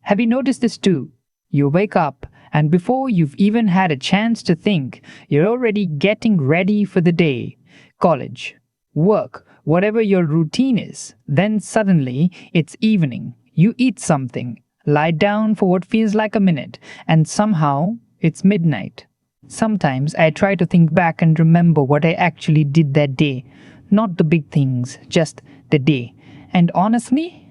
Have you noticed this too? You wake up, and before you've even had a chance to think, you're already getting ready for the day. College, work, whatever your routine is. Then suddenly, it's evening. You eat something, lie down for what feels like a minute, and somehow, it's midnight. Sometimes I try to think back and remember what I actually did that day. Not the big things, just the day. And honestly,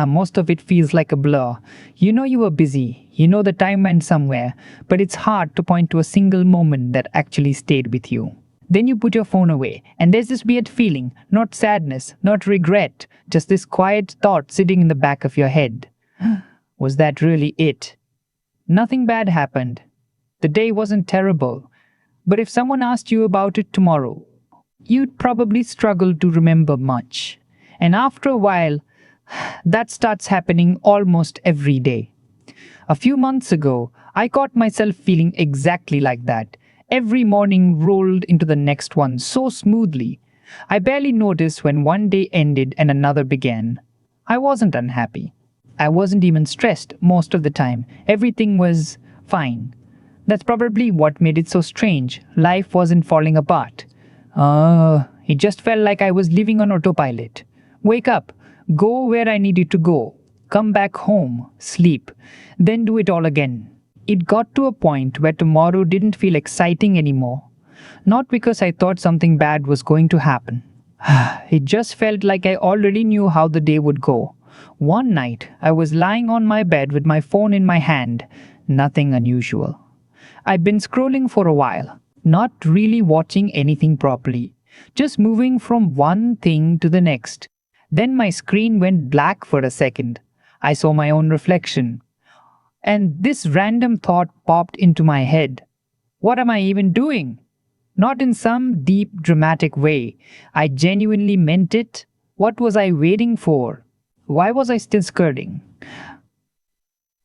most of it feels like a blur. You know you were busy, you know the time went somewhere, but it's hard to point to a single moment that actually stayed with you. Then you put your phone away, and there's this weird feeling, not sadness, not regret, just this quiet thought sitting in the back of your head. Was that really it? Nothing bad happened. The day wasn't terrible. But if someone asked you about it tomorrow, you'd probably struggle to remember much. And after a while, that starts happening almost every day. A few months ago, I caught myself feeling exactly like that. Every morning rolled into the next one so smoothly. I barely noticed when one day ended and another began. I wasn't unhappy. I wasn't even stressed most of the time. Everything was fine. That's probably what made it so strange. Life wasn't falling apart. It just felt like I was living on autopilot. Wake up, go where I needed to go, come back home, sleep, then do it all again. It got to a point where tomorrow didn't feel exciting anymore. Not because I thought something bad was going to happen. It just felt like I already knew how the day would go. One night, I was lying on my bed with my phone in my hand. Nothing unusual. I'd been scrolling for a while, not really watching anything properly, just moving from one thing to the next. Then my screen went black for a second. I saw my own reflection. And this random thought popped into my head. What am I even doing? Not in some deep, dramatic way. I genuinely meant it. What was I waiting for? Why was I still skirting?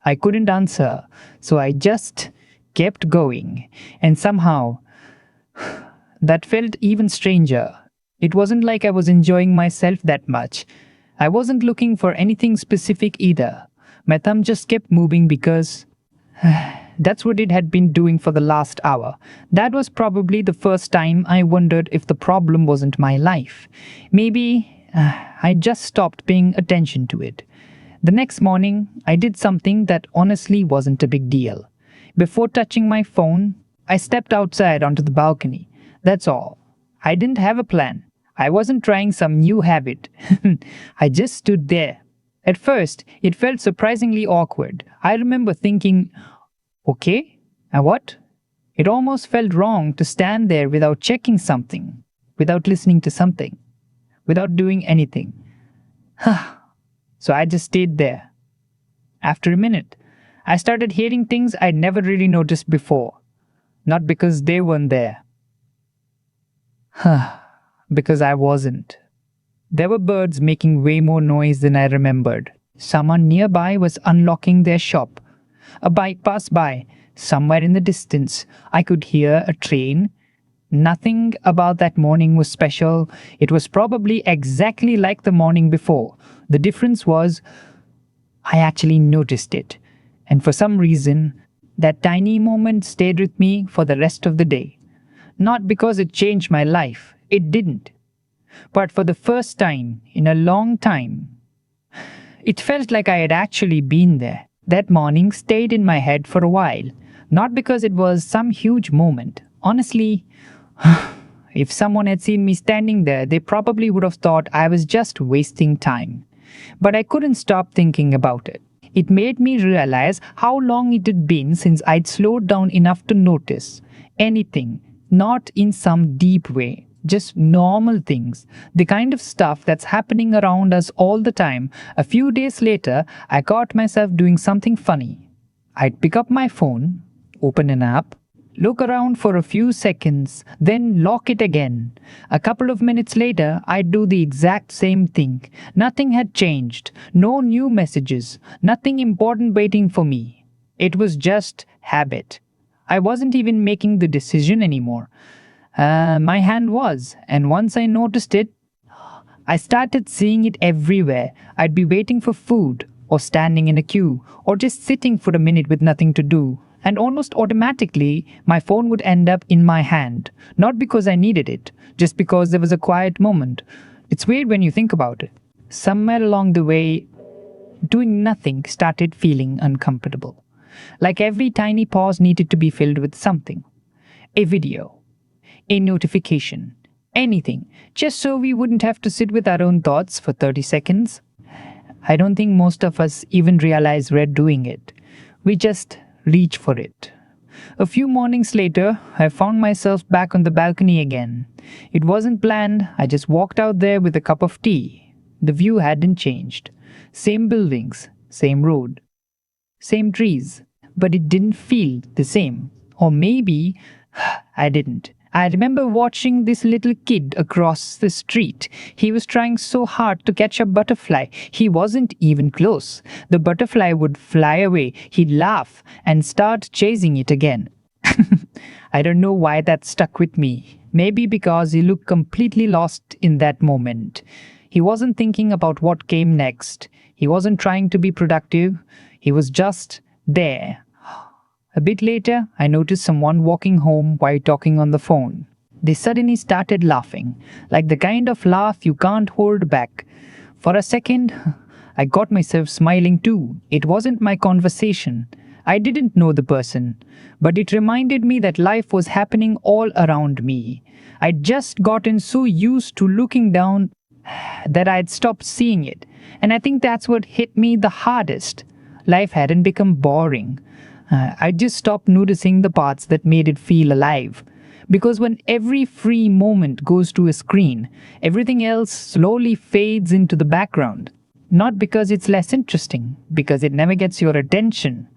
I couldn't answer, so I just kept going. And somehow, that felt even stranger. It wasn't like I was enjoying myself that much. I wasn't looking for anything specific either. My thumb just kept moving because that's what it had been doing for the last hour. That was probably the first time I wondered if the problem wasn't my life. Maybe I just stopped paying attention to it. The next morning, I did something that honestly wasn't a big deal. Before touching my phone, I stepped outside onto the balcony. That's all. I didn't have a plan. I wasn't trying some new habit. I just stood there. At first, it felt surprisingly awkward. I remember thinking, okay, and what? It almost felt wrong to stand there without checking something, without listening to something, without doing anything. So I just stayed there. After a minute, I started hearing things I'd never really noticed before. Not because they weren't there. Because I wasn't. There were birds making way more noise than I remembered. Someone nearby was unlocking their shop. A bike passed by. Somewhere in the distance, I could hear a train. Nothing about that morning was special. It was probably exactly like the morning before. The difference was, I actually noticed it. And for some reason, that tiny moment stayed with me for the rest of the day. Not because it changed my life. It didn't. But for the first time in a long time, it felt like I had actually been there. That morning stayed in my head for a while. Not because it was some huge moment. Honestly, if someone had seen me standing there, they probably would have thought I was just wasting time. But I couldn't stop thinking about it. It made me realize how long it had been since I'd slowed down enough to notice anything, not in some deep way. Just normal things, the kind of stuff that's happening around us all the time. A few days later, I caught myself doing something funny. I'd pick up my phone, open an app, look around for a few seconds, then lock it again. A couple of minutes later, I'd do the exact same thing. Nothing had changed, no new messages, nothing important waiting for me. It was just habit. I wasn't even making the decision anymore. My hand was, and once I noticed it, I started seeing it everywhere. I'd be waiting for food, or standing in a queue, or just sitting for a minute with nothing to do. And almost automatically, my phone would end up in my hand. Not because I needed it, just because there was a quiet moment. It's weird when you think about it. Somewhere along the way, doing nothing started feeling uncomfortable. Like every tiny pause needed to be filled with something. A video, a notification, anything, just so we wouldn't have to sit with our own thoughts for 30 seconds. I don't think most of us even realize we're doing it. We just reach for it. A few mornings later, I found myself back on the balcony again. It wasn't planned, I just walked out there with a cup of tea. The view hadn't changed. Same buildings, same road, same trees, but it didn't feel the same. Or maybe I didn't. I remember watching this little kid across the street. He was trying so hard to catch a butterfly. He wasn't even close. The butterfly would fly away. He'd laugh and start chasing it again. I don't know why that stuck with me. Maybe because he looked completely lost in that moment. He wasn't thinking about what came next. He wasn't trying to be productive. He was just there. A bit later, I noticed someone walking home while talking on the phone. They suddenly started laughing, like the kind of laugh you can't hold back. For a second, I got myself smiling too. It wasn't my conversation. I didn't know the person, but it reminded me that life was happening all around me. I'd just gotten so used to looking down that I'd stopped seeing it. And I think that's what hit me the hardest. Life hadn't become boring. I just stopped noticing the parts that made it feel alive. Because when every free moment goes to a screen, everything else slowly fades into the background. Not because it's less interesting, because it never gets your attention.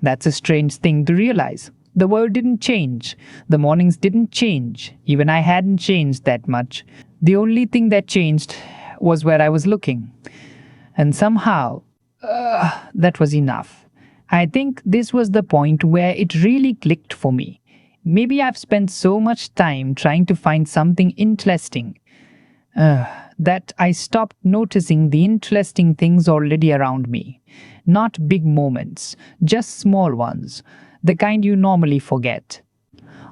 That's a strange thing to realize. The world didn't change. The mornings didn't change. Even I hadn't changed that much. The only thing that changed was where I was looking. And somehow, that was enough. I think this was the point where it really clicked for me. Maybe I've spent so much time trying to find something interesting that I stopped noticing the interesting things already around me. Not big moments, just small ones, the kind you normally forget.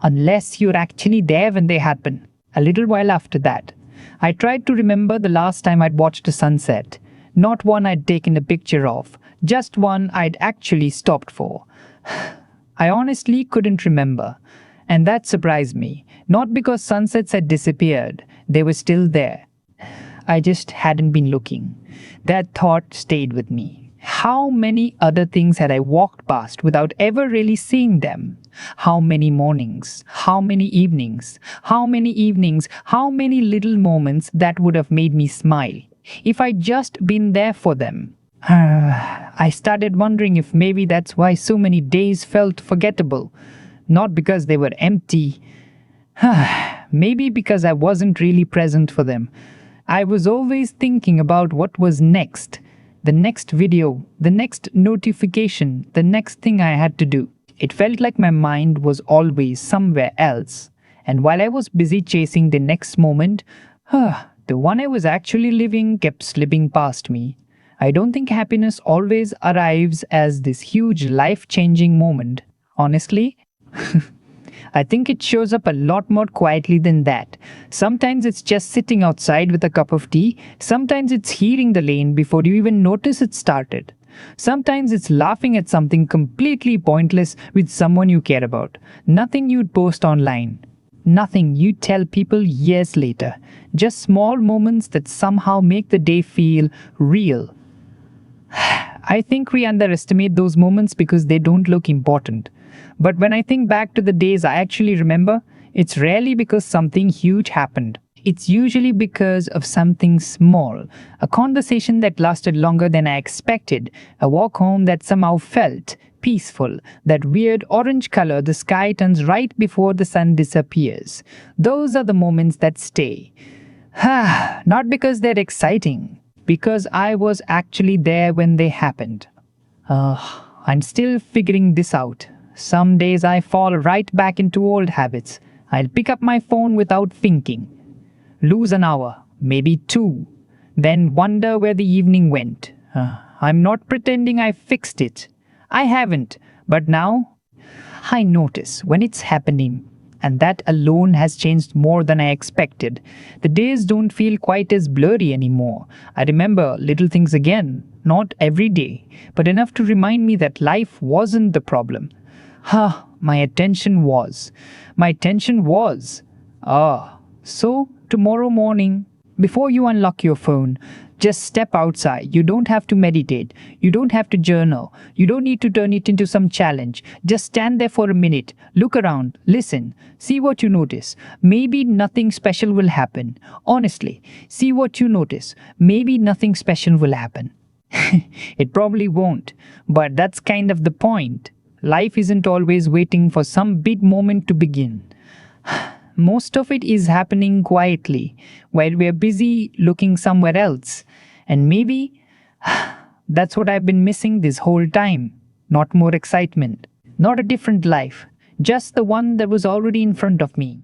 Unless you're actually there when they happen. A little while after that, I tried to remember the last time I'd watched a sunset. Not one I'd taken a picture of, just one I'd actually stopped for. I honestly couldn't remember, and that surprised me. Not because sunsets had disappeared, they were still there. I just hadn't been looking. That thought stayed with me. How many other things had I walked past without ever really seeing them? How many mornings? How many evenings? How many little moments that would have made me smile if I'd just been there for them? I started wondering if maybe that's why so many days felt forgettable. Not because they were empty. Maybe because I wasn't really present for them. I was always thinking about what was next. The next video, the next notification, the next thing I had to do. It felt like my mind was always somewhere else. And while I was busy chasing the next moment, the one I was actually living kept slipping past me. I don't think happiness always arrives as this huge life-changing moment. Honestly, I think it shows up a lot more quietly than that. Sometimes it's just sitting outside with a cup of tea. Sometimes it's hearing the lane before you even notice it started. Sometimes it's laughing at something completely pointless with someone you care about. Nothing you'd post online. Nothing you'd tell people years later. Just small moments that somehow make the day feel real. I think we underestimate those moments because they don't look important. But when I think back to the days I actually remember, it's rarely because something huge happened. It's usually because of something small. A conversation that lasted longer than I expected. A walk home that somehow felt peaceful. That weird orange color the sky turns right before the sun disappears. Those are the moments that stay. Not because they're exciting. Because I was actually there when they happened. I'm still figuring this out. Some days I fall right back into old habits. I'll pick up my phone without thinking. Lose an hour, maybe two. Then wonder where the evening went. I'm not pretending I fixed it. I haven't. But now, I notice when it's happening. And that alone has changed more than I expected. The days don't feel quite as blurry anymore. I remember little things again, not every day, but enough to remind me that life wasn't the problem. My attention was. My attention was. So tomorrow morning, before you unlock your phone, just step outside. You don't have to meditate. You don't have to journal. You don't need to turn it into some challenge. Just stand there for a minute. Look around. Listen. See what you notice. Maybe nothing special will happen. Honestly, see what you notice. Maybe nothing special will happen. It probably won't. But that's kind of the point. Life isn't always waiting for some big moment to begin. Most of it is happening quietly, while we're busy looking somewhere else. And maybe that's what I've been missing this whole time. Not more excitement, not a different life, just the one that was already in front of me.